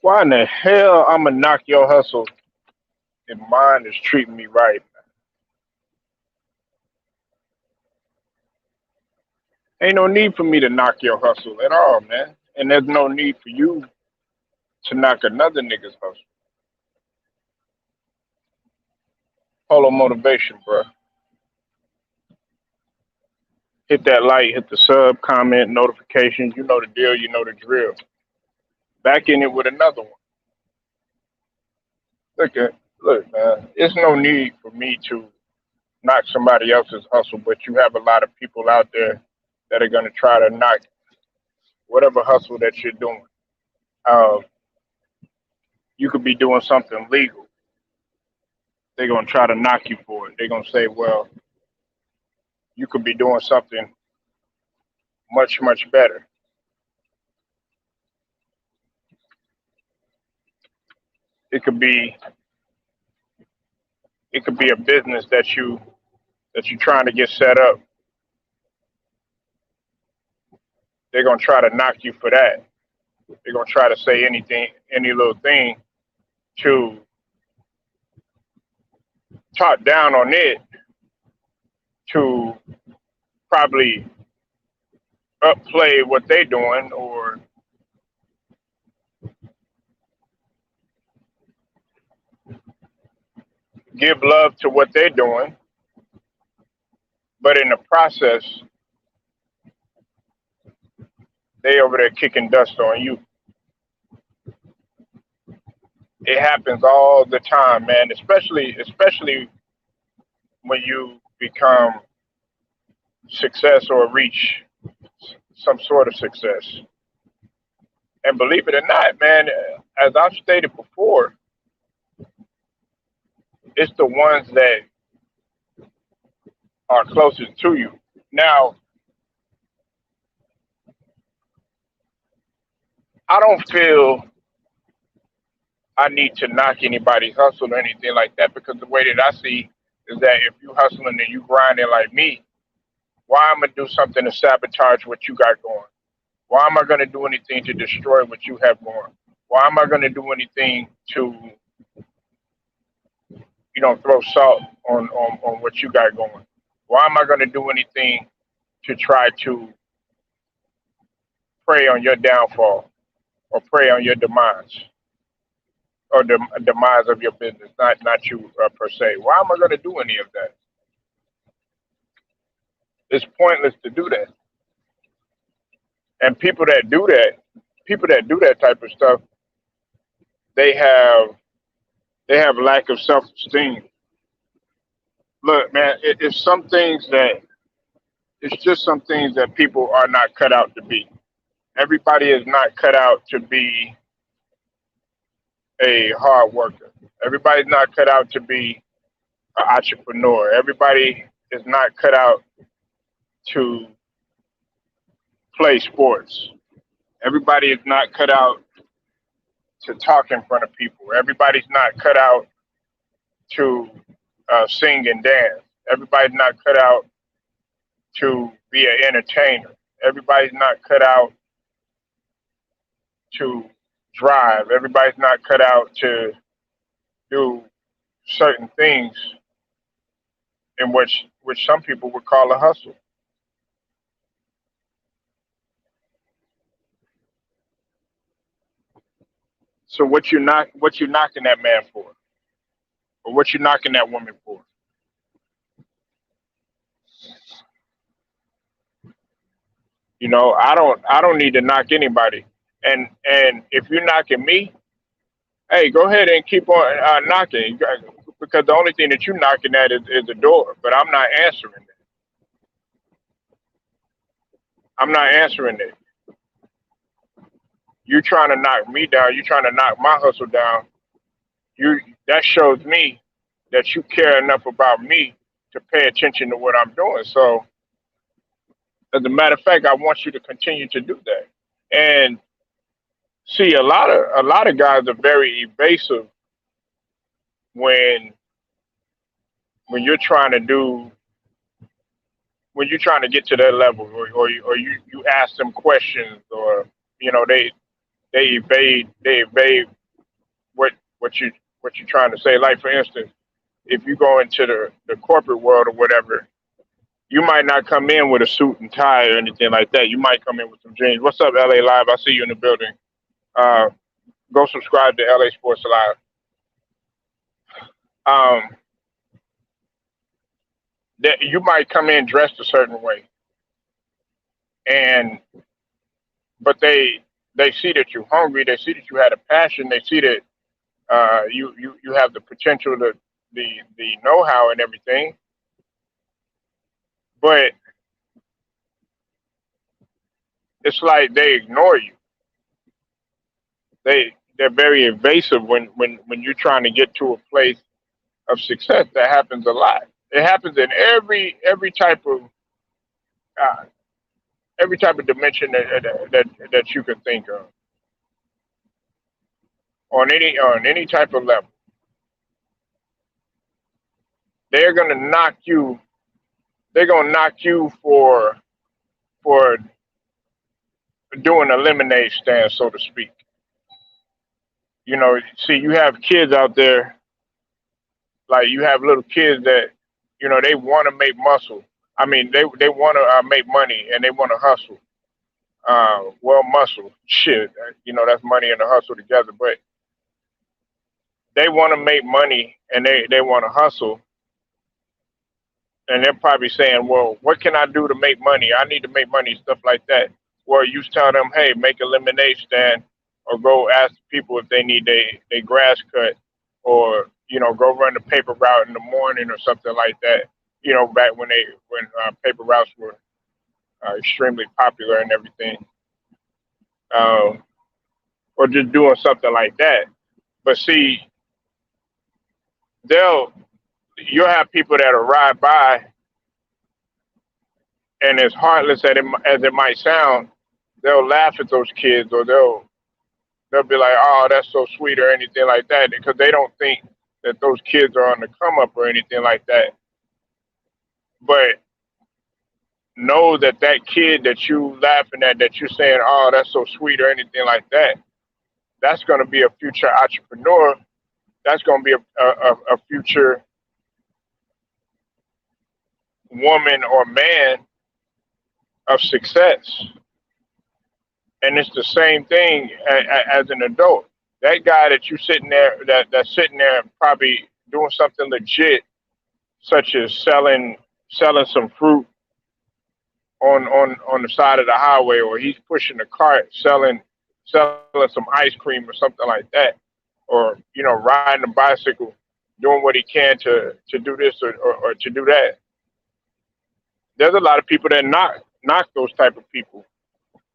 Why in the hell I'ma knock your hustle if mine is treating me right? Ain't no need for me to knock your hustle at all, man. And there's no need for you to knock another nigga's hustle. Polo motivation, bro. Hit that like, hit the sub, comment, notifications. You know the deal, you know the drill. Back in it with another one. Look, man. There's no need for me to knock somebody else's hustle, but you have a lot of people out there that are gonna try to knock whatever hustle that you're doing. Um, you could be doing something legal. They're gonna try to knock you for it. They're gonna say, well, you could be doing something much, much better. It could be it could be a business that you're trying to get set up. They're gonna try to knock you for that. They're gonna try to say anything, any little thing to talk down on it, to probably upplay what they're doing or give love to what they're doing. But in the process, they over there kicking dust on you. It happens all the time, man. Especially when you become success or reach some sort of success. And believe it or not, man, as I've stated before, it's the ones that are closest to you. Now, I don't feel I need to knock anybody's hustle or anything like that because the way that I see is that if you hustling and you grinding like me, why am I do something to sabotage what you got going? Why am I going to do anything to destroy what you have going? Why am I going to do anything to, throw salt on what you got going? Why am I going to do anything to try to prey on your downfall or prey on your demise or the demise of your business? Not you per se. Why am I going to do any of that? It's pointless to do that. And people that do that type of stuff, they have they have lack of self esteem. Look, man, it's some things that it's just some things that people are not cut out to be. Everybody is not cut out to be a hard worker. Everybody's not cut out to be an entrepreneur. Everybody is not cut out to play sports. Everybody is not cut out to talk in front of people. Everybody's not cut out to sing and dance. Everybody's not cut out to be an entertainer. Everybody's not cut out to drive. Everybody's not cut out to do certain things in which some people would call a hustle. So what you knocking that man for? Or what you knocking that woman for? I don't need to knock anybody. And if you're knocking me, hey, go ahead and keep on knocking because the only thing that you're knocking at is the door. But I'm not answering it. I'm not answering it. You're trying to knock me down. You're trying to knock my hustle down. You That shows me that you care enough about me to pay attention to what I'm doing. So, as a matter of fact, I want you to continue to do that. And see, a lot of guys are very evasive when when you're trying to do when you're trying to get to that level, or you ask them questions, or you know they evade what you what you're trying to say. Like for instance, if you go into the corporate world or whatever, you might not come in with a suit and tie or anything like that. You might come in with some jeans. What's up, LA Live? I see you in the building. Uh, Go subscribe to LA Sports Live. Um, that you might come in dressed a certain way, and but they see that you're hungry. They see that you had a passion. They see that you have the potential, the know how and everything. But it's like they ignore you. They're very evasive when you're trying to get to a place of success. That happens a lot. It happens in uh, every type of dimension that you can think of on any type of level. They're gonna knock you. They're gonna knock you for doing a lemonade stand, so to speak. You know, see, you have kids out there, like you have little kids that, you know, they want to make muscle. I mean, they want to make money and they want to hustle. Well, muscle, shit, you know, that's money and the hustle together. But they want to make money and they want to hustle, and they're probably saying, "Well, what can I do to make money? I need to make money, stuff like that." Well, you tell them, "Hey, make a lemonade stand, or go ask people if they need they grass cut, or you know, go run the paper route in the morning or something like that." You know, back when paper routes were extremely popular and everything, um, or just doing something like that. But see, they'll you'll have people that'll ride by, and as heartless as it might sound, they'll laugh at those kids, or they'll be like, "Oh, that's so sweet," or anything like that, because they don't think that those kids are on the come up or anything like that. But know that that kid that you laughing at, that you're saying, "Oh, that's so sweet," or anything like that, that's going to be a future entrepreneur. That's going to be a future woman or man of success. And it's the same thing as an adult. That guy that you sitting there, that's sitting there probably doing something legit, such as selling some fruit on the side of the highway, or he's pushing a cart selling some ice cream or something like that, or you know, riding a bicycle, doing what he can to do this or to do that. There's a lot of people that knock those type of people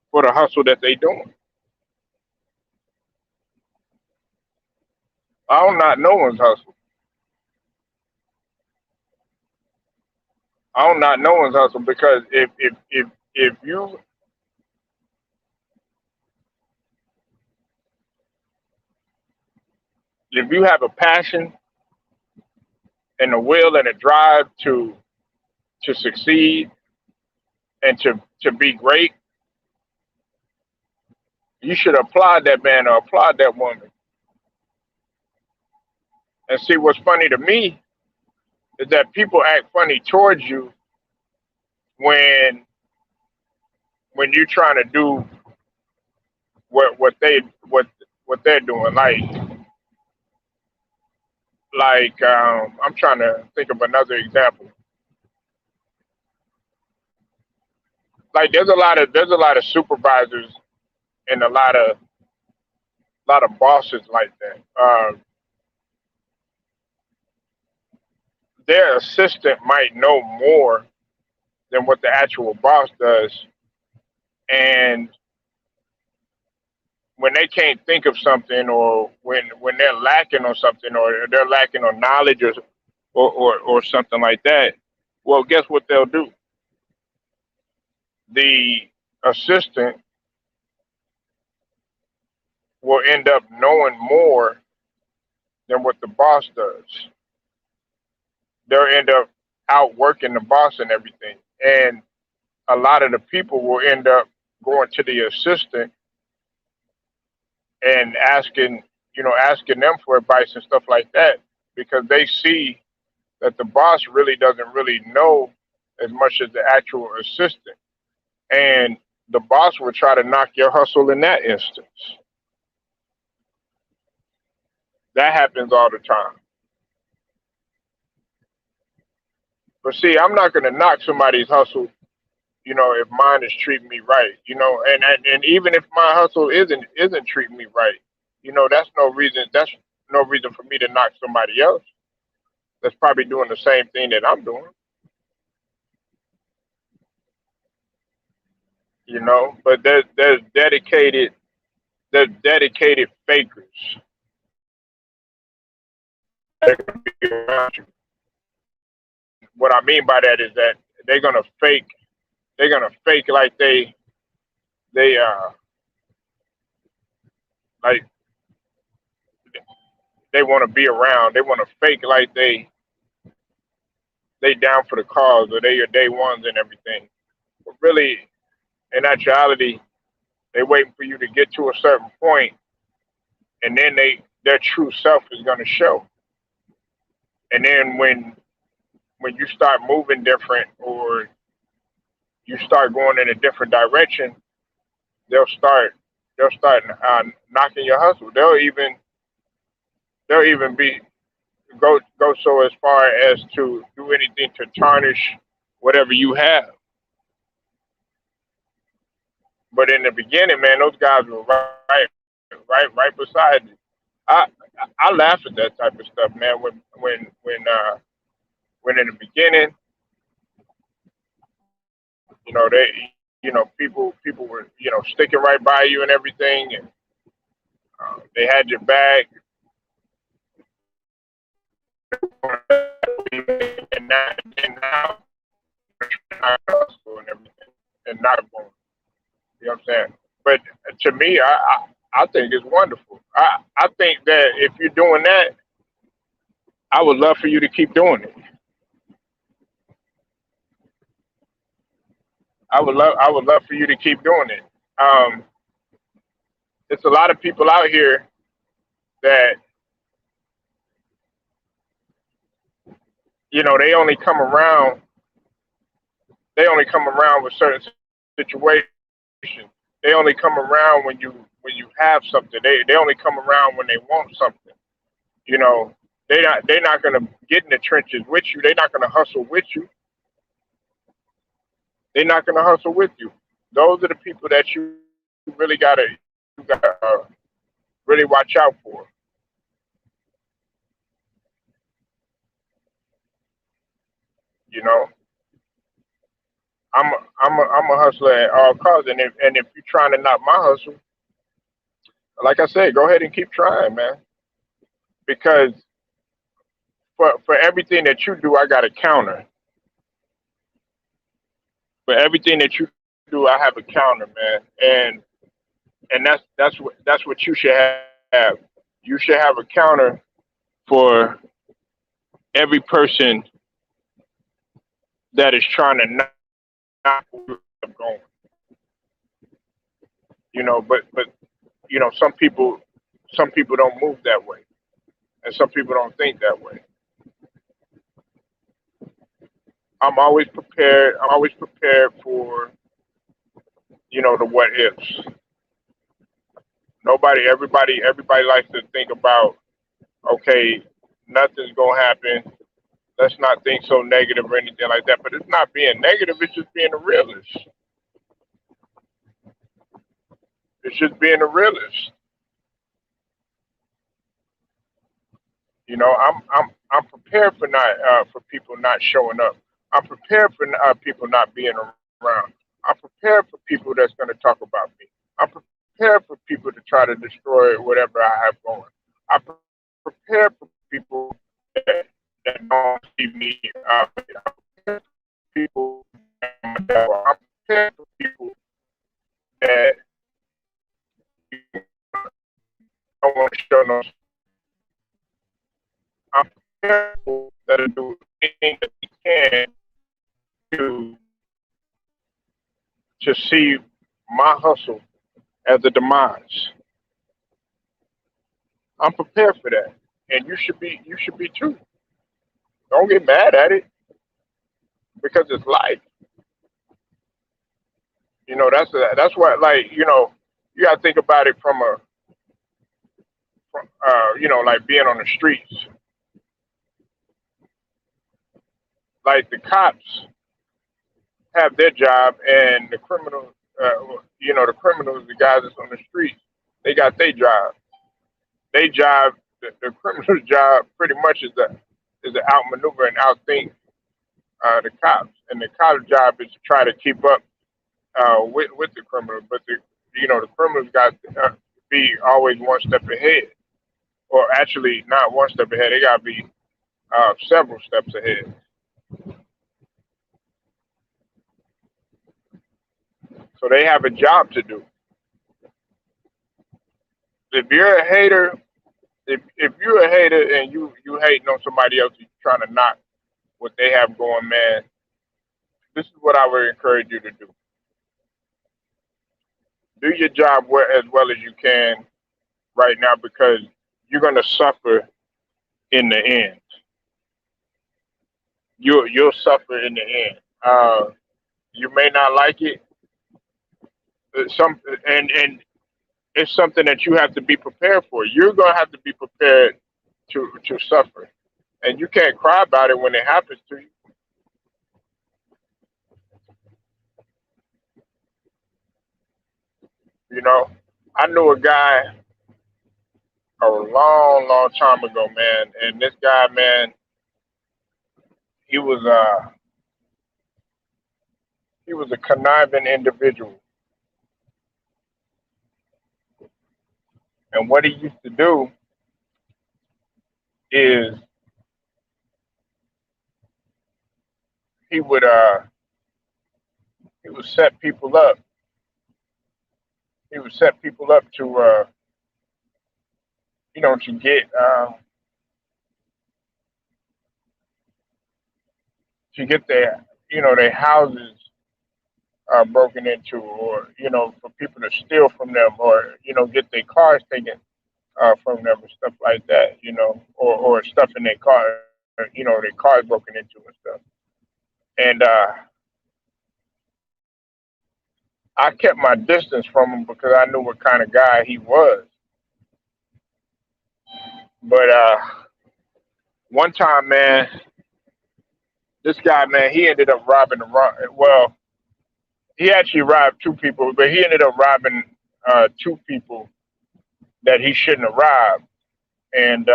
for the hustle that they doing. I don't knock no one's hustle. I don't knock no one's hustle, because if you have a passion and a will and a drive to succeed and to be great, you should applaud that man or applaud that woman. And see, what's funny to me is that people act funny towards you when you're trying to do what they what they're doing. I'm trying to think of another example. Like there's a lot of supervisors and a lot of bosses like that. Their assistant might know more than what the actual boss does, and when they can't think of something, or when they're lacking on something, or they're lacking on knowledge, or something like that, well, guess what they'll do? The assistant will end up knowing more than what the boss does. They'll end up outworking the boss and everything. And a lot of the people will end up going to the assistant and asking, asking them for advice and stuff like that, because they see that the boss really doesn't really know as much as the actual assistant. And the boss will try to knock your hustle in that instance. That happens all the time. But see, I'm not going to knock somebody's hustle, if mine is treating me right, and even if my hustle isn't treating me right, that's no reason for me to knock somebody else that's probably doing the same thing that I'm doing, but there's dedicated fakers that are going to be around you. What I mean by that is that they're going to fake they're going to fake like they like they want to be around. They want to fake like they down for the cause, or they your day ones and everything. But really, in actuality, they waiting for you to get to a certain point, and then their true self is going to show. And then when you start moving different, or you start going in a different direction, they'll start they'll start knocking your hustle. They'll even be go so as far as to do anything to tarnish whatever you have. But in the beginning, man, those guys were right beside you. I I laugh at that type of stuff, man. When in the beginning, they, people were, sticking right by you and everything, and they had your back, and now and everything, and not going. You know what I'm saying? But to me, I think it's wonderful. I think that if you're doing that, I would love for you to keep doing it. I would love for you to keep doing it. Um, it's a lot of people out here that they only come around with certain situations. They only come around when you have something. They only come around when they want something. You know, they're not gonna get in the trenches with you. They're not gonna hustle with you. They're not gonna hustle with you. Those are the people that really gotta you gotta really watch out for. You know, I'm a hustler at all costs, and if you're trying to knock my hustle, like I said, go ahead and keep trying, man. Because for everything that you do, I got a counter. For everything that you do, I have a counter, man. And that's what you should have. You should have a counter for every person that is trying to knock you going. But some people don't move that way, and some people don't think that way. I'm always prepared for the what ifs. Everybody likes to think about, okay, nothing's gonna happen. Let's not think so negative or anything like that. But it's not being negative. It's just being a realist. It's just being a realist. I'm prepared for people not showing up. I'm prepared for people not being around. I'm prepared for people that's going to talk about me. I'm prepared for people to try to destroy whatever I have going. I'm prepared for people that don't see me. I'm prepared for people. I'm prepared for people that don't want to show no. I'm prepared for that to do anything that we can to see my hustle as a demise. I'm prepared for that, and you should be too. Don't get mad at it because it's life. That's what, like, you got to think about it from like being on the streets. Like the cops have their job, and the criminals, the criminals, the guys that's on the streets, they got their job. They job, the criminal's job, pretty much is to outmaneuver and outthink the cops, and the cops' job is to try to keep up with the criminal. But the criminals got to be always one step ahead, or actually not one step ahead. They got to be several steps ahead. So they have a job to do. If you're a hater, if you're a hater and you hating on somebody else, you trying to knock what they have going, man. This is what I would encourage you to do. Do your job as well as you can right now, because you're gonna suffer in the end. You'll suffer in the end. You may not like it. Some and it's something that you have to be prepared for. You're gonna have to be prepared to suffer, and you can't cry about it when it happens to you. You know, I knew a guy a long, long time ago, man, and this guy, man, he was uh he was a conniving individual, and what he used to do is he would uh he would set people up. He would set people up to get their houses broken into, or for people to steal from them, or get their cars taken from them and stuff like that, or stuff in their car, their cars broken into and stuff. And I kept my distance from him because I knew what kind of guy he was. But one time, man, this guy, man, he ended up robbing the wrong. Well, he actually robbed two people, but he ended up robbing two people that he shouldn't have robbed. And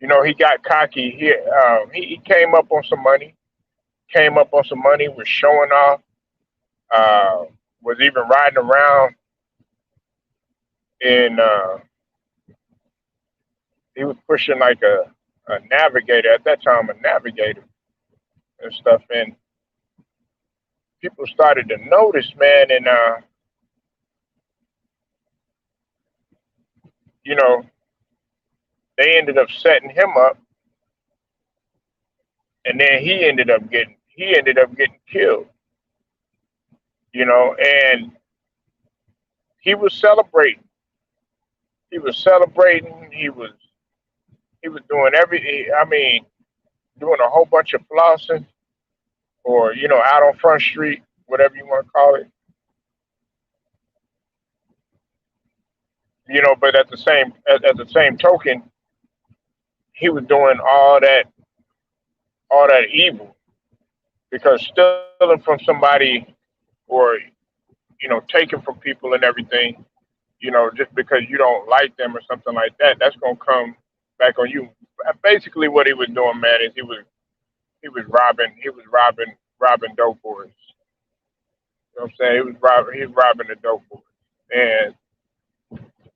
he got cocky. He came up on some money. Came up on some money. Was showing off. Uh, was even riding around in. He was pushing like a navigator at that time, a navigator and stuff. And people started to notice, man, and you know they ended up setting him up, and then he ended up getting killed. And he was celebrating. He was celebrating. He was doing everything. I mean, doing a whole bunch of flossing, or out on Front Street, whatever you want to call it. But at the same token, he was doing all that evil, because stealing from somebody, or taking from people and everything, just because you don't like them or something like that, that's gonna come back on you. Basically, what he was doing, man, is he was robbing dope boys. You know what I'm saying? He was robbing the dope boys, and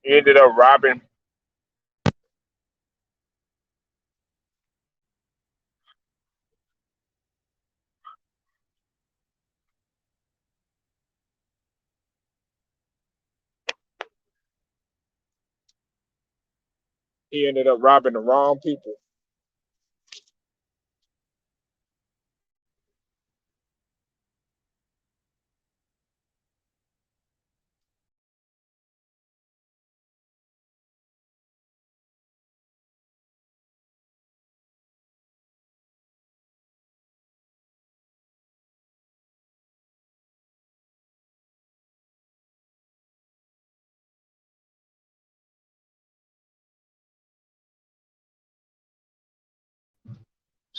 he ended up robbing. He ended up robbing the wrong people.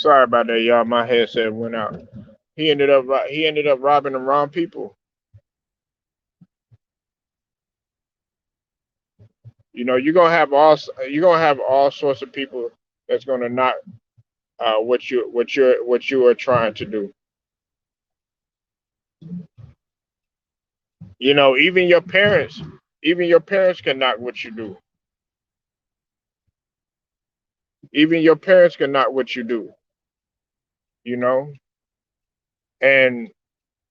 Sorry about that, y'all. My headset went out. He ended up robbing the wrong people. You know, you're gonna have all sorts of people that's gonna knock what you are trying to do. You know, even your parents can knock what you do. Even your parents can knock what you do. You know, and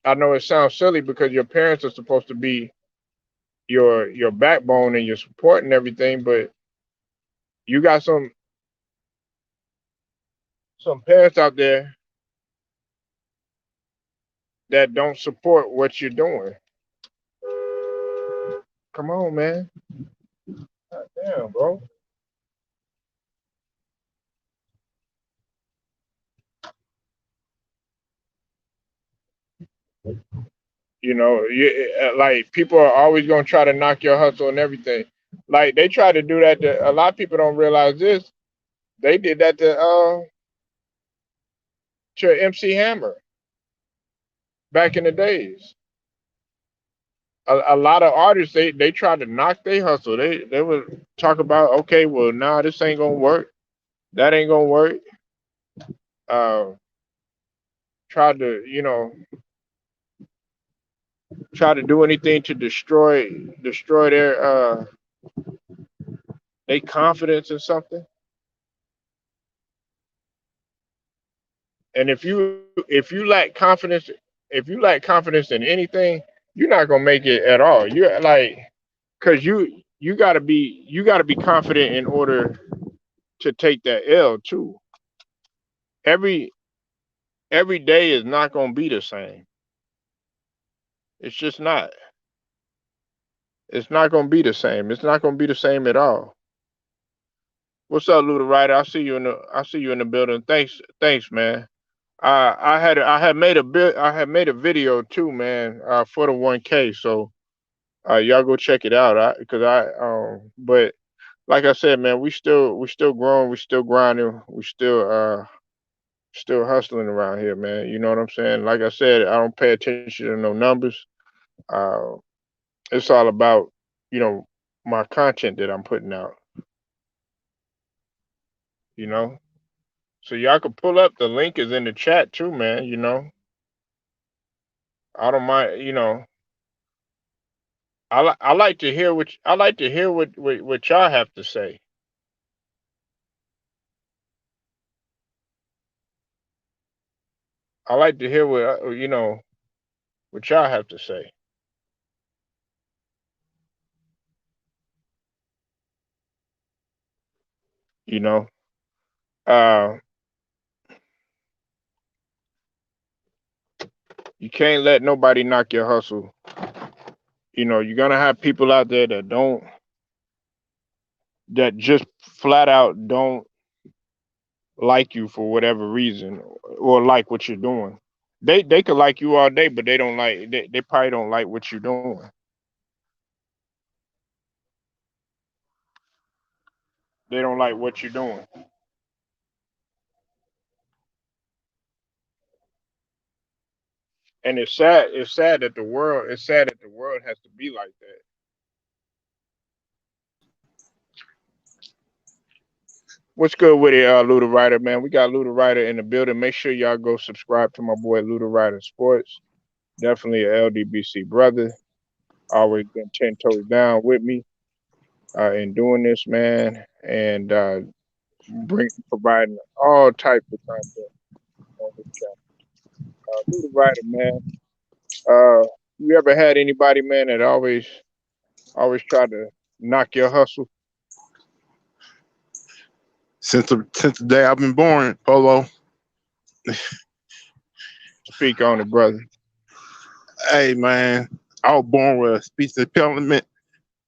I know it sounds silly because your parents are supposed to be your backbone and your support and everything, but you got some parents out there that don't support what you're doing. Come on, man. God damn, bro. You know, like people are always gonna try to knock your hustle and everything. Like they try to do that. A lot of people don't realize this. They did that to MC Hammer back in the days. A lot of artists they try to knock their hustle. They would talk about, okay, well, nah, this ain't gonna work. That ain't gonna work. Uh, try to try to do anything to destroy their confidence in something. And if you lack confidence in anything, you're not gonna make it at all. You're like, cause you gotta be confident in order to take that L too. Every every day is not gonna be the same. It's just not. It's not gonna be the same. It's not gonna be the same at all. What's up, Luda Ryder? I see you in the building. Thanks, man. I had made a video too, man, for the 1K. So y'all go check it out. But like I said, man, we still growing, we still grinding, we still hustling around here, man. You know what I'm saying? Like I said, I don't pay attention to no numbers. Uh, it's all about you know my content that I'm putting out. You know, so y'all can pull up. The link is in the chat too, man. You know, I don't mind. I like to hear what y'all have to say. I like to hear what y'all have to say. You know, uh, you can't let nobody knock your hustle. You know, you're gonna have people out there that just flat out don't like you for whatever reason or like what you're doing. They could like you all day, but they probably don't like what you're doing. They don't like what you're doing. And it's sad that the world has to be like that. What's good with it, Luda Rider, man? We got Luda Rider in the building. Make sure y'all go subscribe to my boy Luda Rider Sports. Definitely a LDBC brother. Always been 10 toes down with me in doing this, man, and providing all types of content on this channel. Luda Rider, man. You ever had anybody, man, that always try to knock your hustle? Since the day I've been born, Polo. Speak on it, brother. Hey man, I was born with a speech impediment.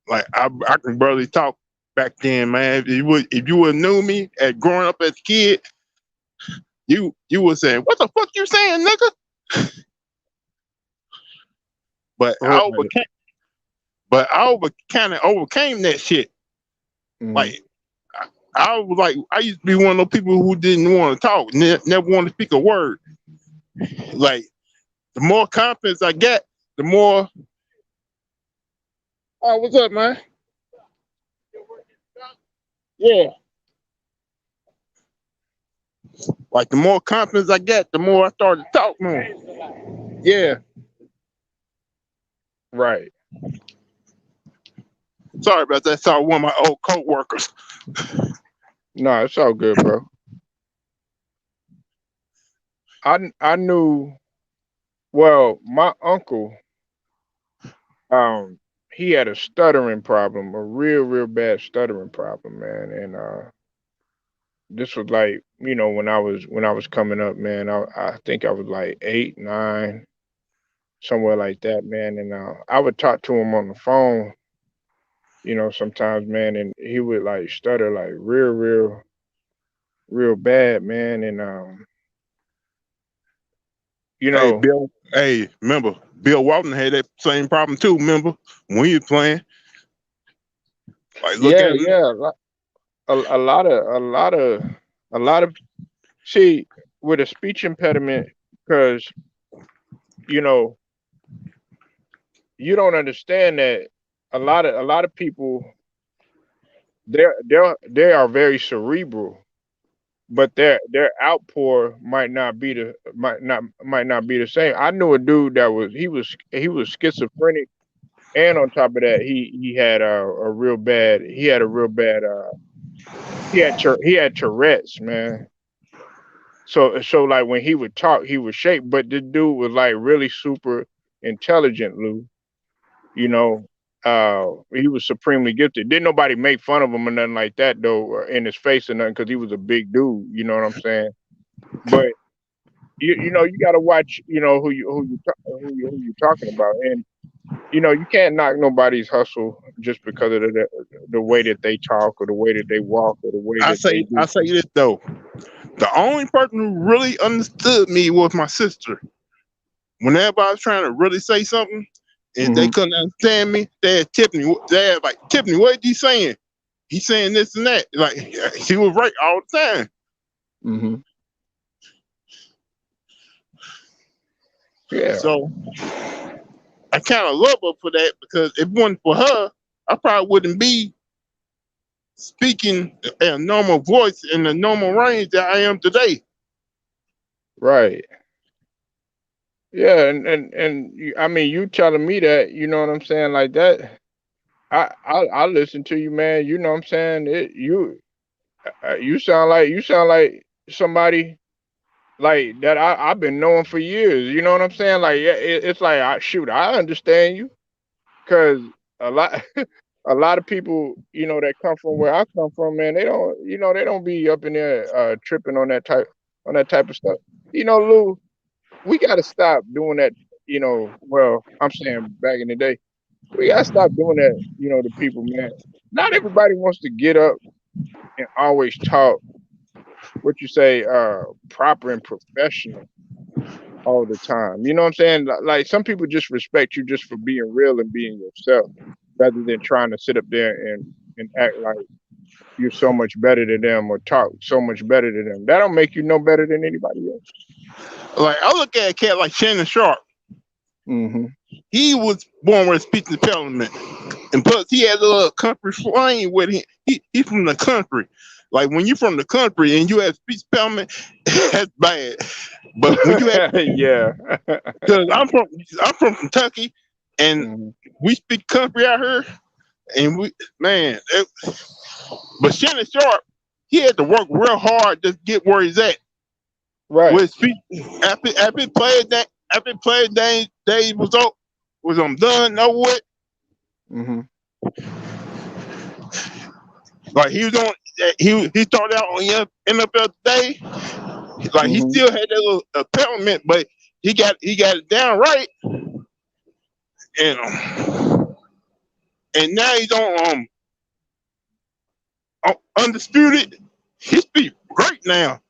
Like I can barely talk back then, man. If you would knew me at growing up as a kid, you would say, "What the fuck you saying, nigga?" But I Right. overcame. But I kind of overcame that shit. Mm. Like I was like, I used to be one of those people who didn't want to talk, never want to speak a word. Like the more confidence I got, the more. Oh, what's up, man? Yeah. Like the more confidence I got, the more I started to talk more. Yeah. Right. Sorry about that. Sorry, one of my old co-workers. No, it's all good, bro. I knew. Well, my uncle, um, he had a stuttering problem, a real bad stuttering problem, man. And this was like, when I was coming up, man. I think I was like 8, 9, somewhere like that, man. And I would talk to him on the phone, sometimes, man, and he would like stutter like real bad, man. And you Hey, know, Bill. Hey, remember Bill Walton had that same problem too. Remember when he was playing? Like, look yeah, at him. yeah, a lot of see with a speech impediment, because you know you don't understand that a lot of people, they are very cerebral, but their outpour might not be the same. I knew a dude that he was schizophrenic, and on top of that, he had Tourette's, man. So like when he would talk, he would shake, but this dude was like really super intelligent, Lou. You know, he was supremely gifted. Didn't nobody make fun of him or nothing like that though, or in his face or nothing, because he was a big dude. You know what I'm saying? But you got to watch, who you talking about, and you can't knock nobody's hustle just because of the way that they talk, or the way that they walk, or the way I that they say, do I say things. this though. The only person who really understood me was my sister. Whenever I was trying to really say something and they Hmm. couldn't understand me, they had Tiffany. They had like Tiffany, what he saying? He's saying this and that. Like she was right all the time. Hmm. Yeah. So I kind of love her for that because if it wasn't for her, I probably wouldn't be speaking at a normal voice in the normal range that I am today. Right. Yeah, and I mean, you telling me that, you know what I'm saying, like that. I listen to you, man. You know what I'm saying. You sound like somebody like that I've been knowing for years. You know what I'm saying? Like, yeah, it's like, shoot, I understand you, because a lot a lot of people, that come from where I come from, man, they don't be up in there tripping on that type of stuff. Lou, we got to stop doing that. Well, I'm saying back in the day, we got to stop doing that. To people, man. Not everybody wants to get up and always talk, what you say, proper and professional all the time. You know what I'm saying? Like, some people just respect you just for being real and being yourself, rather than trying to sit up there and act like you're so much better than them, or talk so much better than them. That don't make you no better than anybody else. Like I look at a cat like Shannon Sharp. Hmm. He was born with a speech impediment, and plus he had a little country slang with him. He's from the country. Like when you from the country and you have speech impediment, that's bad. But when you have, Yeah. because I'm from Kentucky, and Hmm. we speak country out here, and man, but Shannon Sharp, he had to work real hard to get where he's at. Right. With speech, after playing that, after playing days was up, was done. Know what? Hmm. Like he was on, he started out on NFL today. Like he Hmm. still had that little impediment, but he got it down right, and now he's on undisputed. He speak great now.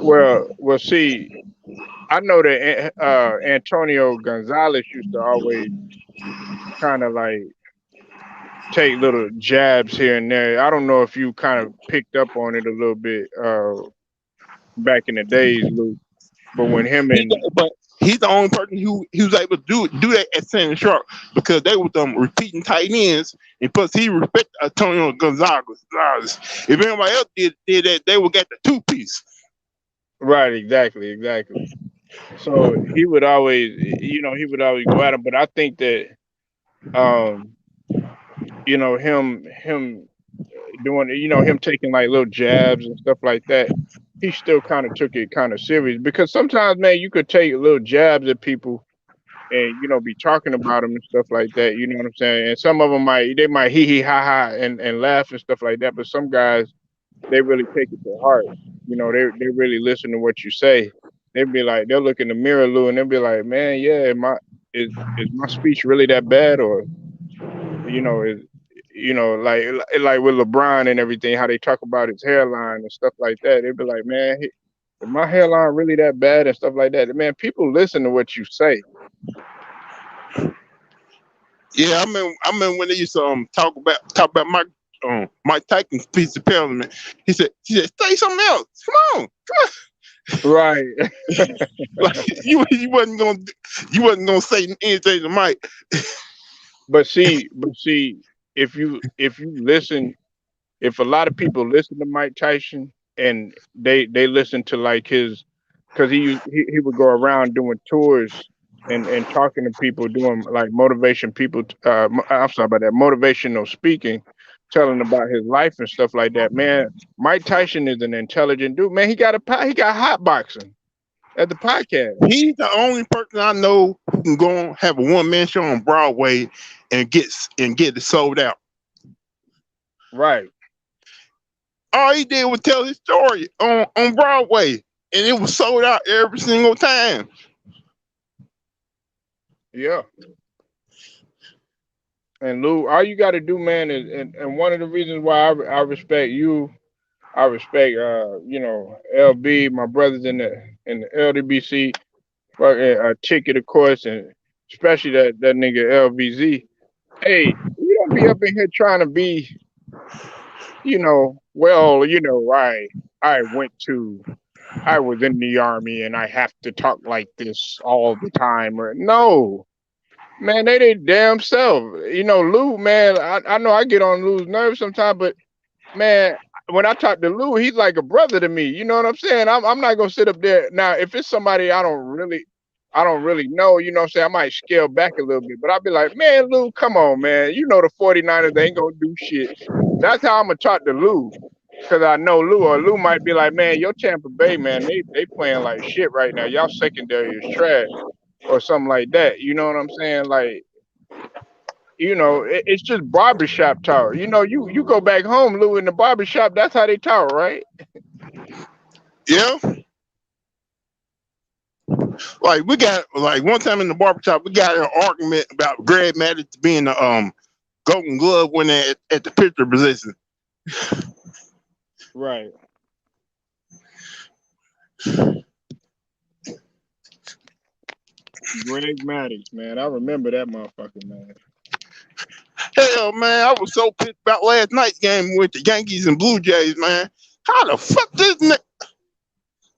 Well, see, I know that Antonio Gonzalez used to always kind of like take little jabs here and there. I don't know if you kind of picked up on it a little bit back in the days, Luke. But when him He, and but he's the only person who he was able to do that at Shannon Sharp because they were repeating tight ends, and plus he respect Antonio Gonzalez. If anybody else did that, they would get the two piece. right, exactly. So he would always, he would always go at him. But I think that, um, him doing, him taking like little jabs and stuff like that. He still kind of took it kind of serious because sometimes, man, you could take little jabs at people and be talking about them and stuff like that. You know what I'm saying? And some of them might hee hee ha ha and laugh and stuff like that. But some guys they really take it to heart. They really listen to what you say. They'll look in the mirror, Lou, and they'll be like, man, yeah, is my speech really that bad, or is like with LeBron and everything, how they talk about his hairline and stuff like that. They'd be like, man, is my hairline really that bad and stuff like that? Man, people listen to what you say. Yeah, I mean when they used to talk about Mike Tyson's piece of parliament. He said, say something else. Come on. Right. Like you wasn't gonna say anything to Mike. But see, if you listen, if a lot of people listen to Mike Tyson and they listen to like his, because he would go around doing tours and talking to people, doing like motivation people. I'm sorry about that, motivational speaking, telling about his life and stuff like that. Man, Mike Tyson is an intelligent dude. Man, he got hot boxing at the podcast. He's the only person I know who can go on have a one man show on Broadway and get it sold out. Right. All he did was tell his story on Broadway, and it was sold out every single time. Yeah. And Lou, all you got to do, man, is and one of the reasons why I respect you, I respect LB, my brothers in the LDBC, fucking ticket, of course, and especially that nigga LBZ. Hey, we don't be up in here trying to be, well, I went to I was in the army and I have to talk like this all the time. Or no, man, they damn self. Lou, man, I know I get on Lou's nerves sometimes, but man, when I talk to Lou, he's like a brother to me. You know what I'm saying? I'm not gonna sit up there now. If it's somebody I don't really know, you know what I'm saying? I might scale back a little bit, but I'll be like, man, Lou, come on, man. The 49ers, they ain't gonna do shit. That's how I'm gonna talk to Lou. Cause I know Lou, or Lou might be like, man, your Tampa Bay, man, they playing like shit right now. Y'all secondary is trash, or something like that. You know what I'm saying? Like, it's just barbershop talk. You go back home, Lou, in the barbershop, that's how they talk, right? Yeah, like we got like one time in the barbershop, we got an argument about Greg Maddux being the Golden Glove winner at the pitcher position. Right. Greg Maddux, man. I remember that motherfucker, man. Hell, man, I was so pissed about last night's game with the Yankees and Blue Jays, man. How the fuck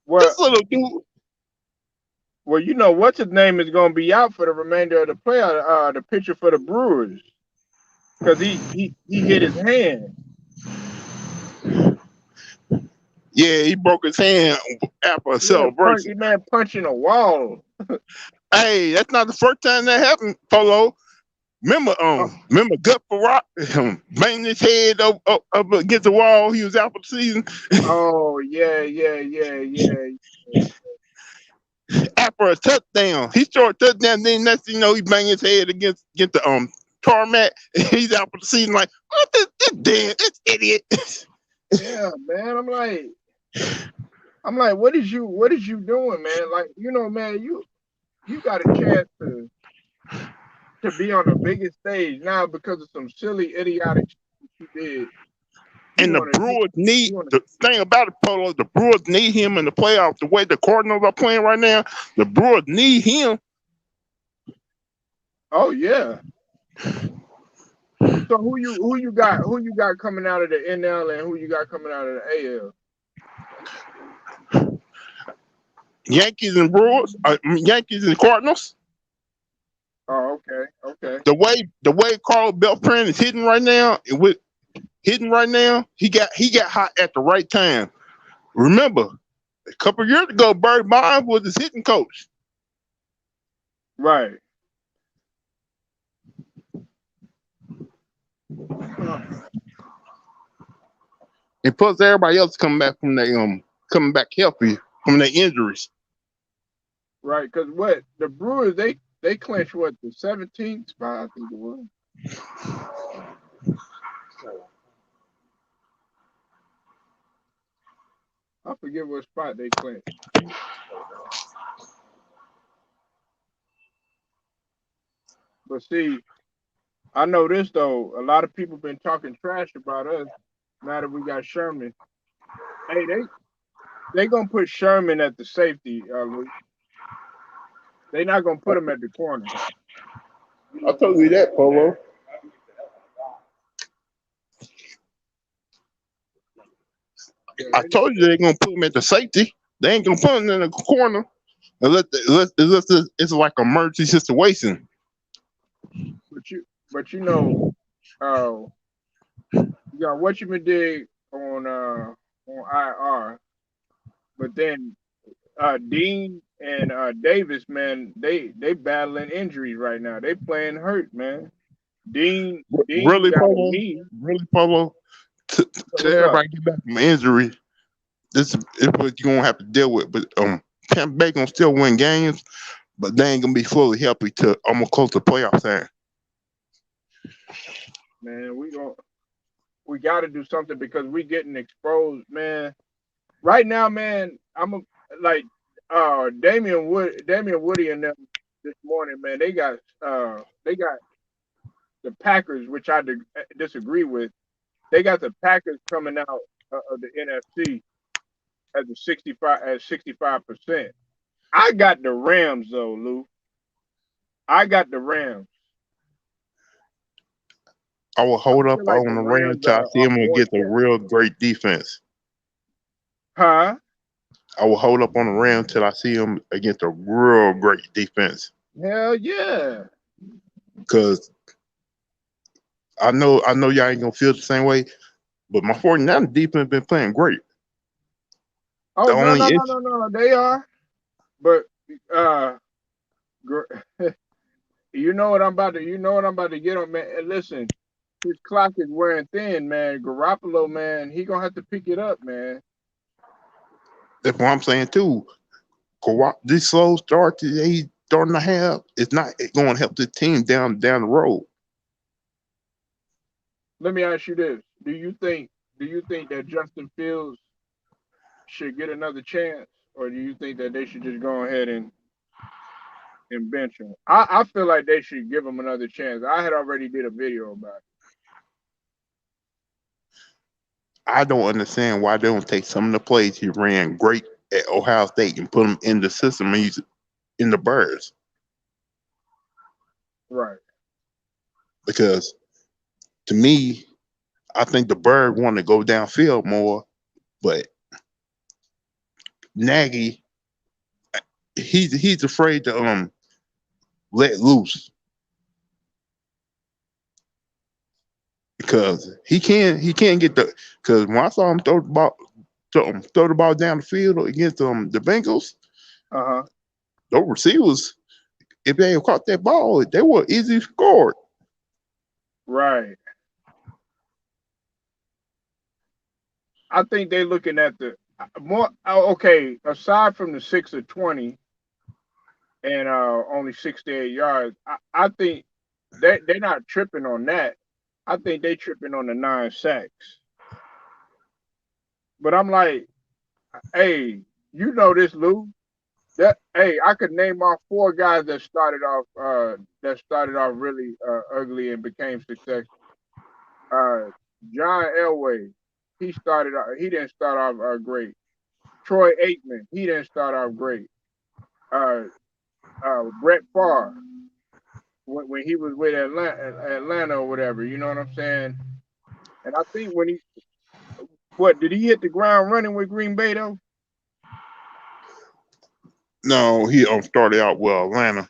Well, this little dude? what's his name is gonna be out for the remainder of the playoff, the pitcher for the Brewers. Cause he hit his hand. Yeah, he broke his hand after a Yeah, celebration. man punching a wall. Hey, that's not the first time that happened, Polo. Oh, Remember Gut for Rock banging his head up against the wall. He was out for the season oh yeah. after a touchdown. He scored a touchdown. Then next thing you know, he banged his head against the tarmac. He's out for the season. Like, what this damn this idiot? Yeah, man. I'm like, what is you doing, man? Like, man, you got a chance to be on the biggest stage now because of some silly, idiotic shit you did. You And the want to, Brewers need you want to. the thing about it, Polo. The Brewers need him in the playoffs. The way the Cardinals are playing right now, the Brewers need him. Oh yeah, So who you got coming out of the NL and who you got coming out of the AL? Yankees and Brewers, Yankees and Cardinals. Oh, okay, okay. The way Carl Beltran is hitting right now, he got hot at the right time. Remember, a couple years ago, Barry Bonds was his hitting coach. Right. Huh. And plus everybody else coming back healthy from their injuries. Right, because what the Brewers they clinched what the 17th spot I think it was. I forget what spot they clinched. But see, I know this though. A lot of people been talking trash about us now that we got Sherman. Hey, they gonna put Sherman at the safety, Luke. They not gonna put him at the corner. I told you that, Polo. Yeah, I told you they're gonna put him at the safety. They ain't gonna put him in the corner unless it's like an emergency situation. but you know, uh, you got what you been dig on IR, but then Dean and Davis, man, they battling injuries right now. They playing hurt, man. Dean Really, got a Polo? knee. Really, Polo? To What's up? everybody get back from injury, this is what you're gonna have to deal with. But P.M.B gonna still win games, but they ain't gonna be fully healthy to almost close to playoff time. Man, we got to do something because we getting exposed, man. Right now, man, like Damian Woody and them this morning, man. They got the Packers, which I disagree with. They got the Packers coming out of the NFC at the 65%. I got the Rams though, Lou. I got the Rams. I will I hold up feel like the on the Rams Rams till I see are them more against a tested. real great defense. Huh? I will hold up on the Rams till I see them against a real great defense. Hell yeah. Cause I know y'all ain't gonna feel the same way, but my 49 defense been playing great. Oh The no only no no issue, no no, they are. But uh, you know what I'm about to get on, man. And listen, his clock is wearing thin, man. Garoppolo, man, he gonna have to pick it up, man. that's what I'm saying too. This slow start that he starting to have, it's not going to help the team down the road. Let me ask you this: Do you think that Justin Fields should get another chance, or do you think that they should just go ahead and bench him? I feel like they should give him another chance. I had already did a video about it. I don't understand why they don't take some of the plays he ran great at Ohio State and put him in the system and he's in the birds. Right. Because to me, I think the bird want to go downfield more, but Nagy, he's afraid to let loose because he can't get the because when I saw him throw the ball down the field against the Bengals, Uh huh. those receivers, if they had caught that ball, they were easy scored. Right. I think they're looking at the more. Okay, aside from the 6 of 20 and only 68 yards, I think they're not tripping on that. I think they tripping on the 9 sacks. But I'm like, hey, you know this, Lou. That hey, I could name off four guys that started off really ugly and became successful. Uh, John Elway, he didn't start off great. Troy Aikman, he didn't start off great. Uh, Brett Favre, when he was with Atlanta or whatever. You know what I'm saying? And I think when he what did he hit the ground running with Green Bay though? No, he started out with Atlanta.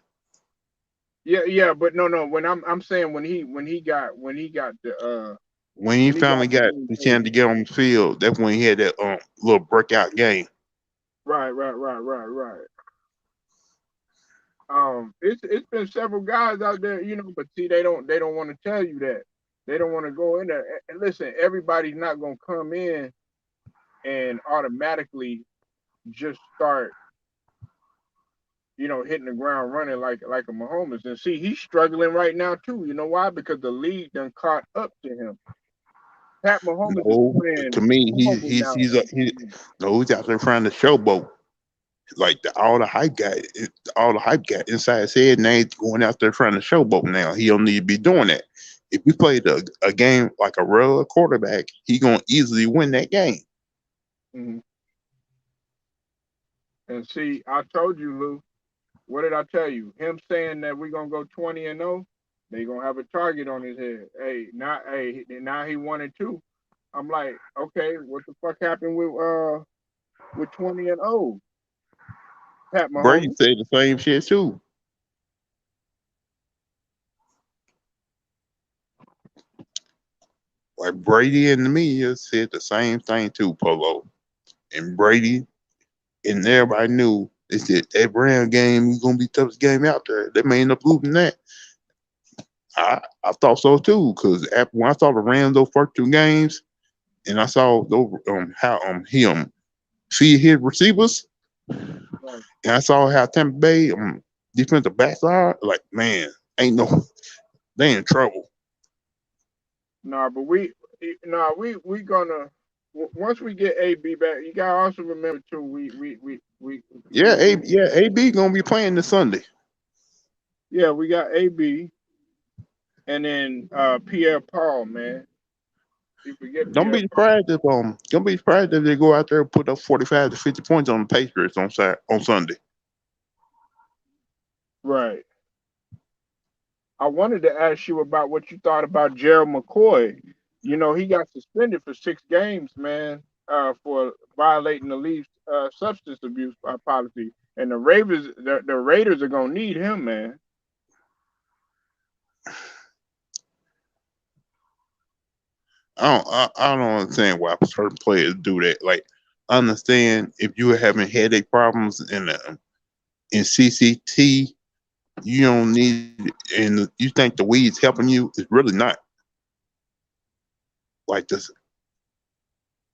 Yeah, yeah, but no. When I'm saying when he got the When he when he finally got to got Green the Bay. chance to get on the field, that's when he had that little breakout game. Right. It's been several guys out there, you know, but see, they don't want to tell you that. They don't want to go in there. And listen, everybody's not gonna come in and automatically just start, hitting the ground running like a Mahomes. And see, he's struggling right now too. You know why? Because the league done caught up to him. Pat Mahomes is No, to playing me, horrible now. no, he's out there trying to showboat. Like all the hype got inside his head, and he's going out there trying to showboat. Now he don't need to be doing that. If we played a game like a real quarterback, he gonna easily win that game. Mhm. And see, I told you, Lou. What did I tell you? Him saying that we're gonna go 20-0, they gonna have a target on his head. Now he 1-2. I'm like, okay, what the fuck happened with 20-0? Pat Brady Mahomes. said the same shit too. Like Brady and the media said the same thing too, Polo. And Brady and everybody knew they said that Brown game was gonna be the toughest game out there. They may end up losing that. I thought so too, because when I saw the Rams those first two games, and I saw those how he feed his receivers, Right. and I saw how Tampa Bay defensive backs are, like man, ain't no they in trouble. Nah, but we gonna once we get AB back, you gotta also remember too. Yeah, AB gonna be playing this Sunday. Yeah, we got AB and then Pierre Paul, man. You forget Pierre Paul. Don't be surprised if they go out there and put up 45 to 50 points on the Patriots on Sunday. Right. I wanted to ask you about what you thought about Gerald McCoy. You know, he got suspended for 6 games, man, for violating the league's substance abuse policy. And the Raiders are gonna need him, man. I don't understand why certain players do that. Like, I understand if you are having headache problems in CCT, you don't need and you think the weed's helping you. It's really not. Like this,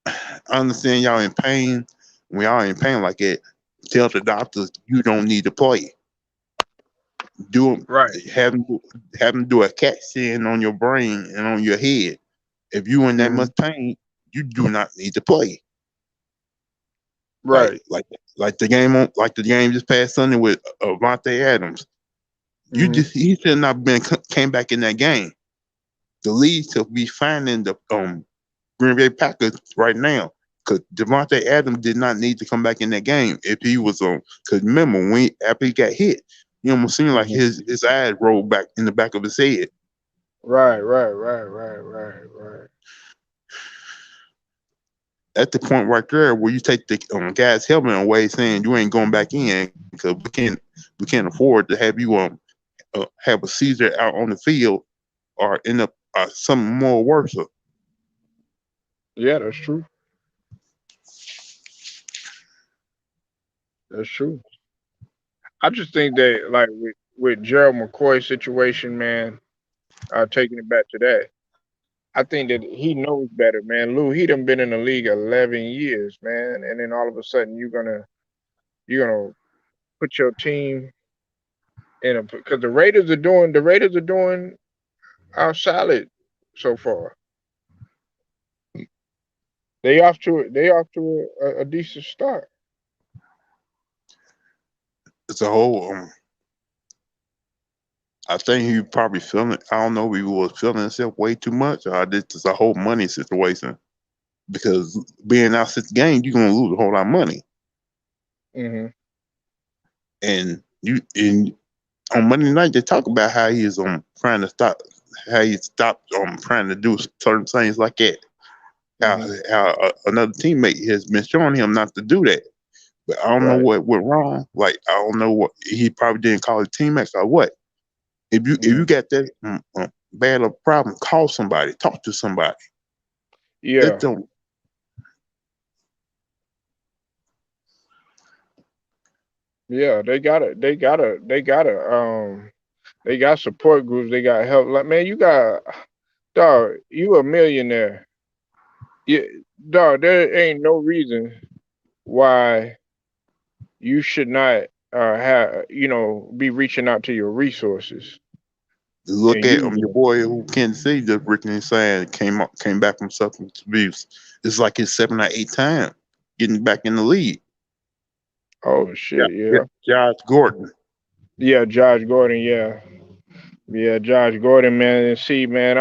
I understand y'all in pain. When y'all in pain like that, tell the doctors you don't need to play. Do Right. have them have them do a CAT scan on your brain and on your head. If you in that Hmm. much pain, you do not need to play. Like Right. like like the game this past Sunday with Vontae Adams. Hmm. He should not been came back in that game. The league should be finding the Green Bay Packers right now because Devontae Adams did not need to come back in that game if he was on. Because remember when after he got hit, you almost seemed like Hmm. his eyes rolled back in the back of his head. Right. At the point right there where you take the guy's helmet away, saying you ain't going back in because we can't afford to have you have a seizure out on the field or end up something more worse. Yeah, that's true. That's true. I just think that like with Gerald McCoy's situation, man, taking it back to that, I think that he knows better, man. Lou, he done been in the league 11 years, man, and then all of a sudden you're gonna put your team in a because the Raiders are doing our solid so far. They off to a decent start. It's a whole I think he probably feeling. I don't know if he was feeling himself way too much, or this is a whole money situation. Because being out 6 games, you're gonna lose a whole lot of money, Hmm. and you and on Monday night they talk about how he's trying to stop, how he stopped trying to do certain things like that. How Hmm. another teammate has been showing him not to do that. But I don't know Right. what went wrong. Like I don't know what he probably didn't call his teammates or what. If you Hmm. got that bad a problem, call somebody, talk to somebody. It Yeah. don't. Yeah. They got support groups. They got help. Like, man, you got, dog. You a millionaire. Yeah, dog. There ain't no reason why you should not have, be reaching out to your resources Look and at using your them. boy who can't see just Brittany saying came back from substance abuse. It's like his 7 or 8 time getting back in the league. Oh Yeah, shit. yeah, Yeah. Josh Gordon. Yeah. Josh Gordon. Yeah. Yeah. Josh Gordon. Man. And see, man.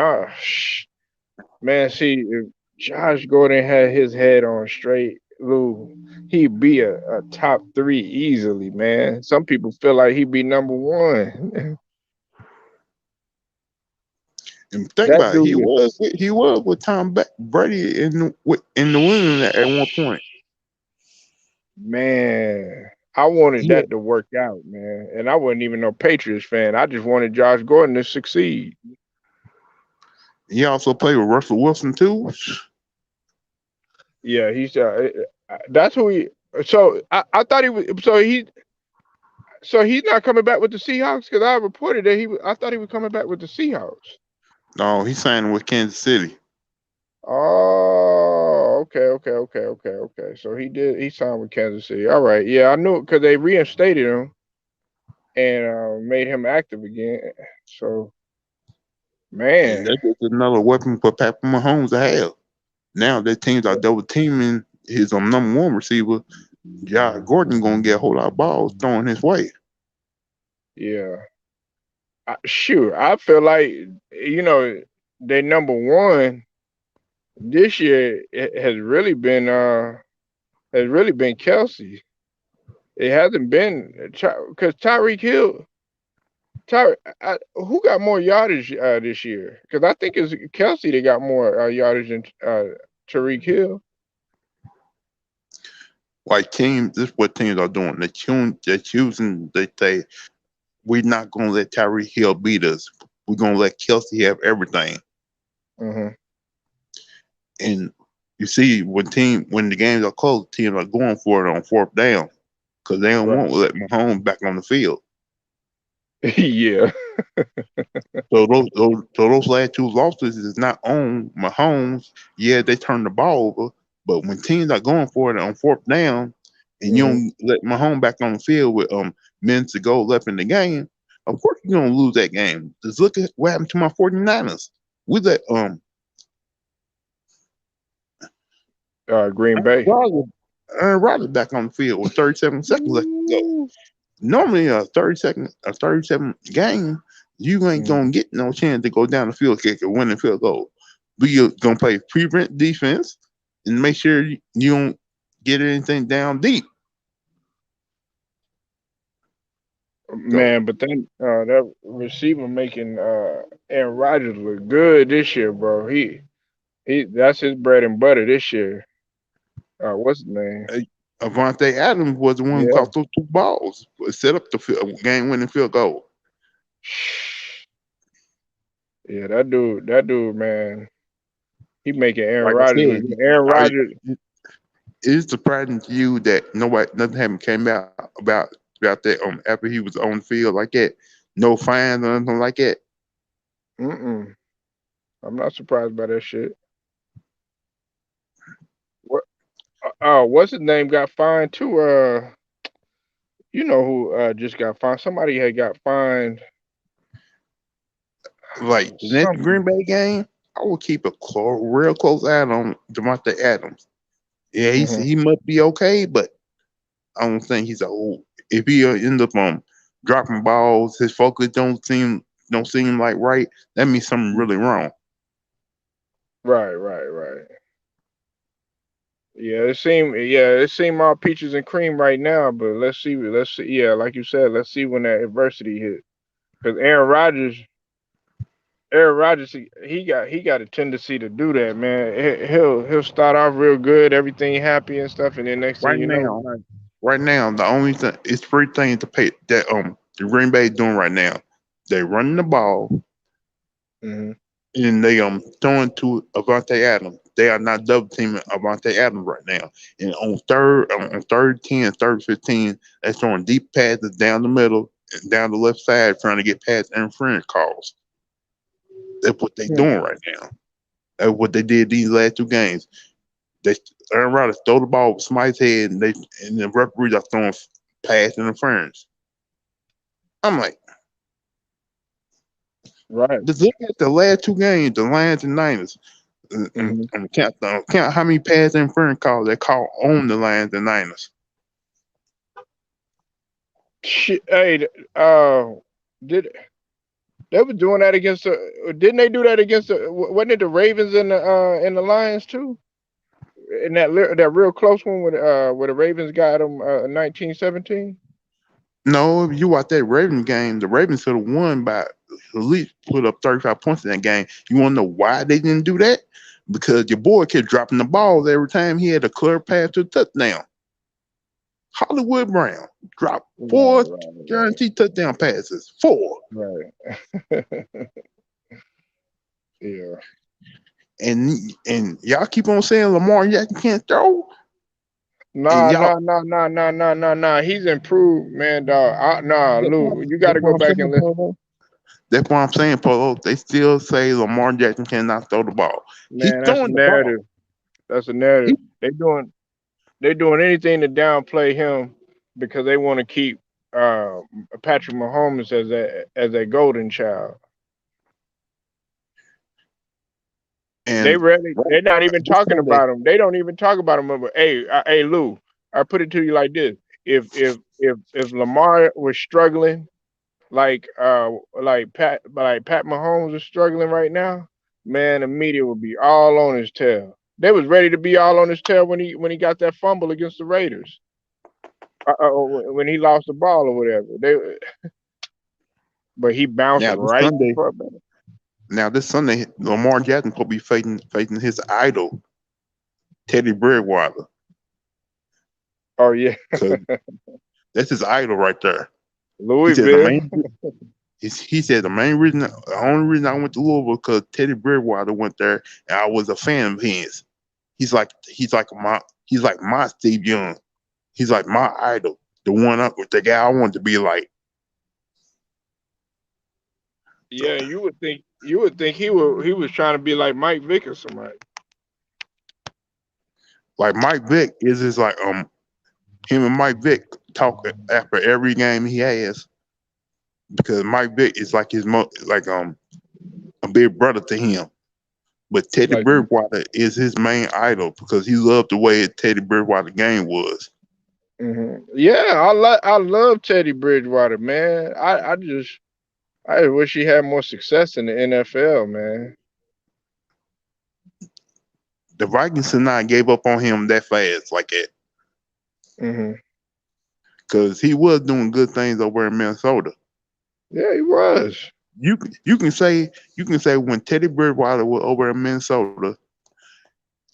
Man. See, if Josh Gordon had his head on straight, Lou, he'd be a top three easily, man. Some people feel like he'd be number one. And think That about it, dude is, he was with Brady in the winning at one point. man. I wanted He that to work out, man. And I wasn't even no Patriots fan. I just wanted Josh Gordon to succeed. he also played with Russell Wilson too. Yeah, that's who he. So I thought he was. So he's not coming back with the Seahawks because I reported that I thought he was coming back with the Seahawks. No, he signed with Kansas City. Oh, okay, okay, okay, okay, okay. So he did. He signed with Kansas City. All right. Yeah, I knew because they reinstated him and made him active again. So And man, that's just another weapon for Patrick Mahomes to have. Now that teams are double teaming his number one receiver, Josh Gordon gonna get a whole lot of balls thrown his way. yeah. Shoot, I feel like they number one this year has really been Kelsey. It hasn't been because Tyreek Hill. Who got more yardage this year? Because I think it's Kelsey that got more yardage than Tyreek Hill. Like teams, this is what teams are doing. They're choosing. They say we're not gonna let Tyreek Hill beat us. We're gonna let Kelsey have everything. Hmm. And you see, when the games are close, teams are going for it on fourth down because they don't Right. want to let Mahomes back on the field. Yeah. So those last two losses is not on Mahomes. Yeah, they turned the ball over, but when teams are going for it on fourth down, and you Hmm. don't let Mahomes back on the field with minutes to go left in the game, of course you're gonna lose that game. Just look at what happened to my 49ers. We let Green Aaron Bay. Rodgers, Aaron Rodgers back on the field with 37 seconds left to go. Ooh. Normally a 37 game, you ain't Mhm. gonna get no chance to go down the field kick or win the field goal. We are gonna play prevent defense and make sure you don't get anything down deep. So Man, but then that receiver making Aaron Rodgers look good this year, bro. He that's his bread and butter this year. What's his name? uh, Avante Adams was the one who Yeah. caught those two balls, set up the game winning field goal. Yeah, that dude, man, he making Aaron Like I Rodgers look said, good. Aaron Rodgers. it is surprising to you that nothing haven't came out about that after he was on the field like that. No fines or anything like that. Mm-mm. I'm not surprised by that shit. What? What's his name got fined too? You know who just got fined? Somebody had got fined Like the next Green something. Bay game, I will keep a real close eye on Devontae Adams. Yeah, Hmm. he must be okay, but I don't think he's a old. If he end up dropping balls, his focus don't seem like right. That means something really wrong. Right, right, right. Yeah, it seemed all peaches and cream right now, but let's see. Yeah, like you said, let's see when that adversity hit. because Aaron Rodgers, he got a tendency to do that, man. He'll start off real good, everything happy and stuff, and then next thing Right you know, now, right now, the only thing it's three things to pay that the Green Bay doing right now. They running the ball hmm and they throwing to Avante Adams. They are not double teaming Avante Adams right now. And on third 10, third 15, they're throwing deep passes down the middle and down the left side trying to get past interference calls. That's what they doing right now. That's what they did these last two games. They Aaron Rodgers throw the ball with Smite's head, and the referees are throwing pass interference. I'm like, right. just look at the last two games, the Lions and Niners, hmm and count how many pass interference calls they call on the Lions and Niners. Shit, hey, did they were doing that against the? Didn't they do that against the? Wasn't it the Ravens and the Lions too? In that real close one where the Ravens got them 1917. No, if you watch that Ravens game, the Ravens should have won by at least put up 35 points in that game. You want to know why they didn't do that? Because your boy kept dropping the balls every time he had a clear pass to a touchdown. Hollywood Brown dropped Right, four right, guaranteed touchdown passes. Four. right, right. Yeah. And y'all keep on saying Lamar Jackson can't throw. And Nah, y'all nah, nah, nah, nah, nah, nah, nah. He's improved, man, dog. Nah, Lou, you got that's to what go I'm back saying, and listen. Polo. That's what I'm saying, Polo. They still say Lamar Jackson cannot throw the ball. He's Man, that's a throwing the ball. narrative. That's a narrative. He, They doing anything to downplay him because they want to keep uh, Patrick Mahomes as a golden child. They and really right they're not even this talking Sunday, about him. They don't even talk about him. But hey, Lou, I put it to you like this: if Lamar was struggling like Pat Mahomes is struggling right now, man, the media would be all on his tail. They was ready to be all on his tail when he got that fumble against the Raiders. When he lost the ball or whatever. But he bounced now this right Sunday, for a this Sunday, Lamar Jackson will be facing his idol, Teddy Bridgewater, Oh yeah, because that's his idol right there. He said the Louisville. main he said the only reason I went to Louisville because Teddy Bridgewater went there and I was a fan of his. He's like my Steve Young. He's like my idol, the guy I wanted to be Yeah, you would think he was trying to be like Mike Vick or somebody. like Mike Vick is just like him and Mike Vick talk after every game he has because Mike Vick is like a big brother to him. But Teddy Like, Bridgewater is his main idol because he loved the way Teddy Bridgewater game was. yeah, I love Teddy Bridgewater, man. I just wish he had more success in the NFL, man. The Vikings should not gave up on him that fast like that hmm because he was doing good things over in Minnesota. Yeah, he was. You can say when Teddy Bridgewater was over in Minnesota,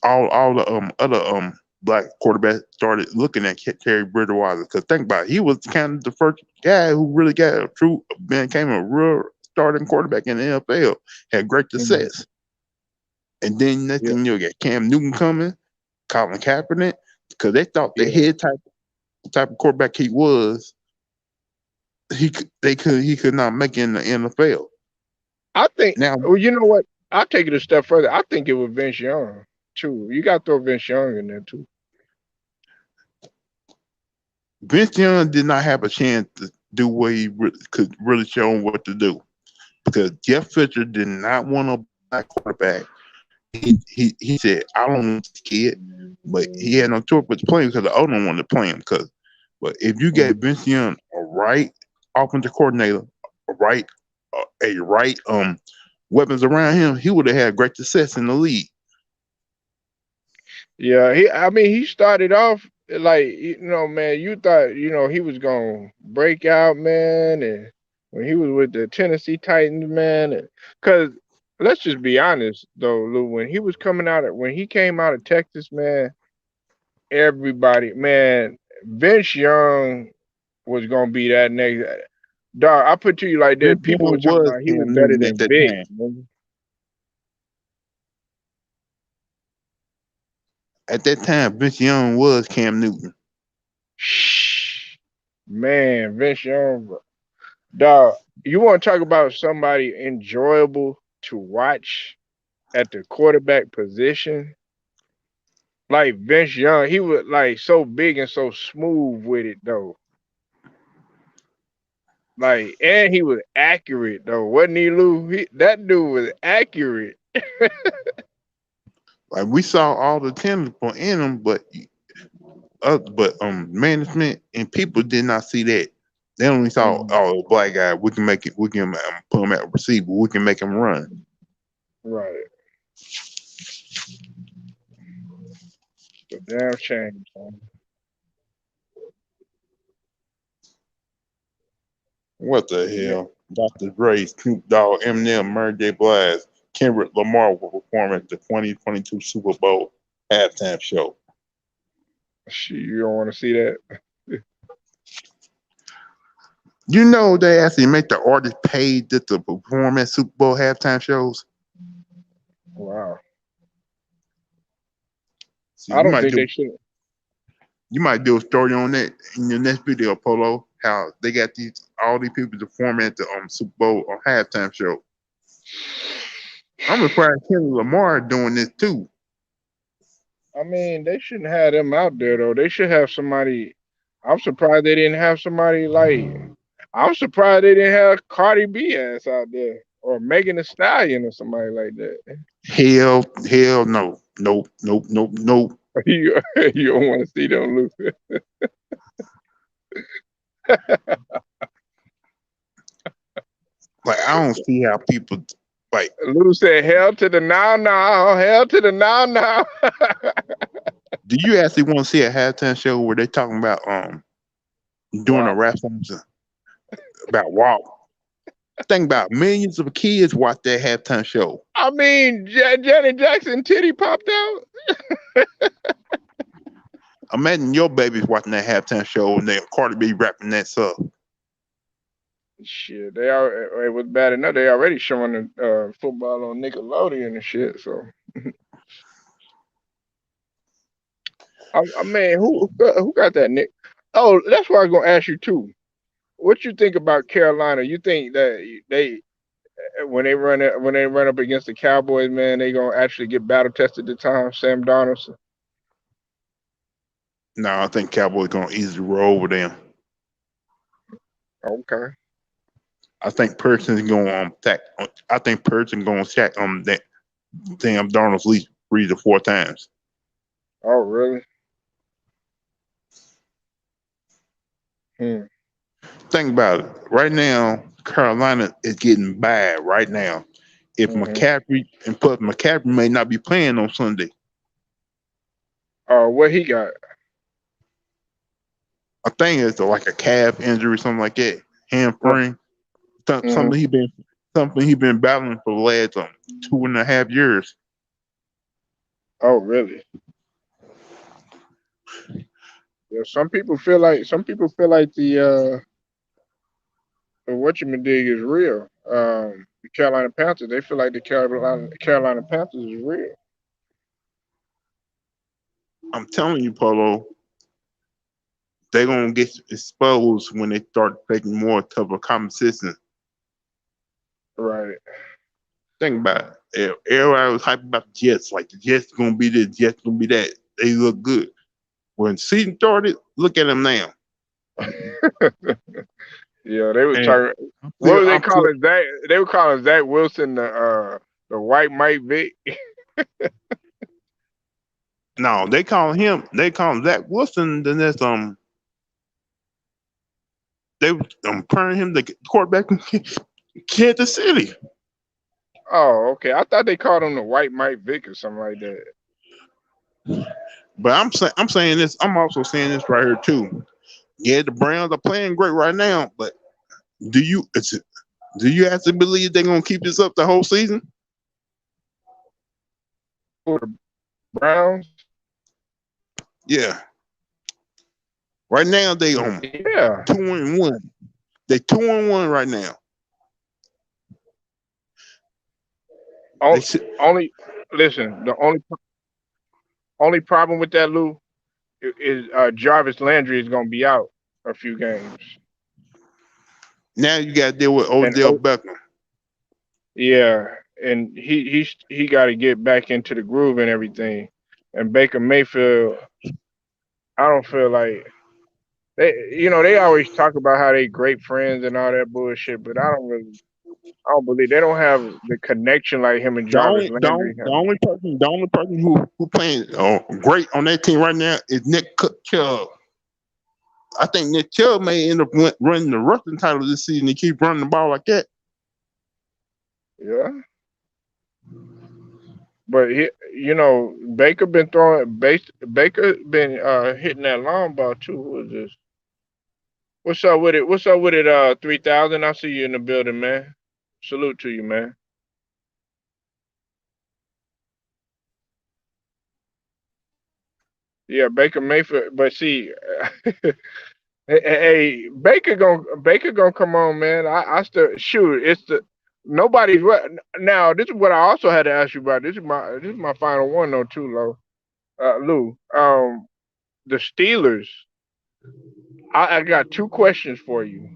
all the other black quarterbacks started looking at Teddy Bridgewater because think about it, he was kind of the first guy who really got a true became a real starting quarterback in the NFL, had great hmm success, and then next Yeah, thing you got Cam Newton coming, Colin Kaepernick, because they thought the yeah. head type of quarterback he was, he could not make it in the NFL. I think. Now Well, you know what? I'll take it a step further. I think it was Vince Young too. You got to throw Vince Young in there too. Vince Young did not have a chance to do what could really show him what to do because Jeff Fisher did not want a black quarterback. He said, I don't want this kid, but he had no choice but to play him because the owner wanted to play him. But if you gave Mhm. Vince Young a right offensive coordinator, right a right weapons around him, he would have had great success in the league. Yeah, I mean, he started off like man. You thought he was gonna break out, man, and when he was with the Tennessee Titans, man. Because let's just be honest, though, Lou, when he came out of Texas, man, everybody, man, Vince Young was gonna be that next. Dog, I put to you like Vince that. People were Young talking was about he was Cam better Newton at than that Vic. time. Man. At that time, Vince Young was Cam Newton. Shh, man, Vince Young, dog. You want to talk about somebody enjoyable to watch at the quarterback position? Like Vince Young, he was like so big and so smooth with it though. Like, and he was accurate though, wasn't he, Lou? That dude was accurate. Like we saw all the talent in him, but management and people did not see that. They only saw, Mhm. oh, black guy, we can make it, we can put him at receiver, we can make him run. Right. The damn shame, son. What the Yeah. hell? Dr. Dre, Snoop Dogg, Eminem, Mary J. Blige, Kendrick Lamar will perform at the 2022 Super Bowl halftime show. Shit, you don't want to see that? You know they actually make the artist pay just to perform at Super Bowl halftime shows. Wow. See, I don't think they should. you might do a story on that in your next video, Polo. How they got these all these people to perform at the Super Bowl or halftime show. I'm surprised Kendrick Lamar doing this too. I mean, they shouldn't have them out there though. They should have somebody. I'm surprised they didn't have somebody like. I'm surprised they didn't have Cardi B ass out there or Megan Thee Stallion or somebody like that. Hell, no, nope. you you don't want to see them lose. Like I don't see how people like. Lou said, "Hell to the now, now, hell to the now, now." Do you actually want to see a halftime show where they talking about doing a Wow. rap song about WAP? Think about millions of kids watch that halftime show. I mean, Janet Jackson titty popped out. Imagine your babies watching that halftime show and they Cardi B rapping that stuff. Shit, it was bad enough. They already showing the football on Nickelodeon and shit. So, I mean, who got that Nick? Oh, that's what I was gonna ask you too. What you think about Carolina? You think that they when they run up against the Cowboys, man, they gonna actually get battle tested this time? Sam Darnold. No, I think Cowboys gonna easily roll over them. Okay. I think Person's going attack. I think Person going to sack that damn Darnold's at least 3 to 4 times. Oh, really? Hmm. Think about it. Right now, Carolina is getting bad. Right now, if Mm-hmm. McCaffrey may not be playing on Sunday. What he got? I think it's like a calf injury, something like that, What? hamstring, Mm-hmm. something he been battling for the last 2.5 years. Oh, really? Yeah. Some people feel like the dig is real. The Carolina Panthers. They feel like the Carolina Panthers is real. I'm telling you, Polo, they're gonna get exposed when they start taking more tougher competition. Right. Think about it. Everybody was hyping about the Jets, like the Jets gonna be this, Jets gonna be that. They look good. When season started, look at them now. Yeah, they was And talking. I'm What still, was they I'm still, calling Zach? They were calling Zach Wilson the white Mike Vick. no, they call him Zach Wilson. Then there's they pairing him the quarterback in Kansas City. Oh, okay. I thought they called him the white Mike Vick or something like that. But I'm saying this. I'm also saying this right here too. Yeah, the Browns are playing great right now, but Do you do you actually believe they're gonna keep this up the whole season? Who the Browns? Yeah. Right now they on Yeah. 2-1. They 2-1 right now. They O- should, only listen. The only problem with that, Lou, is Jarvis Landry is gonna be out a few games, now you got to deal with and Odell Beckham. yeah, and he got to get back into the groove and everything. And Baker Mayfield, I don't feel like they always talk about how they great friends and all that bullshit, but I don't believe they don't have the connection like him and The Jarvis only the Landry only, have. the only person who playing great on that team right now is Nick Chubb. I think Nick Chubb may end up running the rushing title this season. He keep running the ball like that. Yeah, but Baker been throwing Baker been hitting that long ball too. Who is this? What's up with it? What's up with it? 3,000. I see you in the building, man. Salute to you, man. Yeah, Baker Mayfield. But see, hey, Baker gonna come on, man. I still shoot. It's the nobody's now. This is what I also had to ask you about. This is my final one though, too, Lou. The Steelers. I got two questions for you.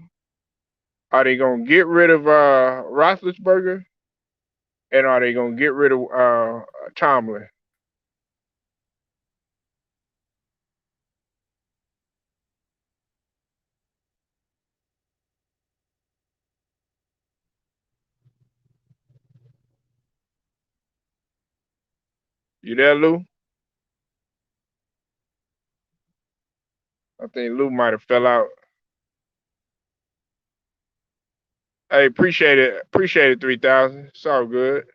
Are they gonna get rid of Roethlisberger, and are they gonna get rid of Tomlin? You there, Lou? I think Lou might have fell out. Hey, appreciate it, 3,000. It's all good.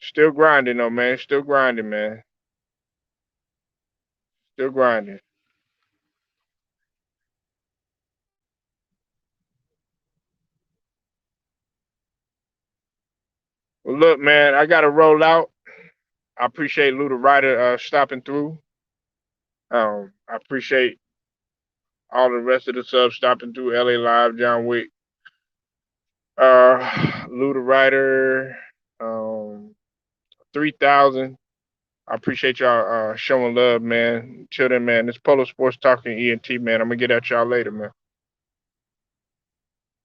Still grinding though, man. Still grinding, man. Still grinding. Well, look, man, I gotta roll out. I appreciate Lou the Ryder stopping through. I appreciate all the rest of the subs stopping through. LA Live, John Wick, Lou the Ryder, 3,000. I appreciate y'all showing love, man. Till then, man. This Polo Sports Talking ENT, man. I'm gonna get at y'all later, man.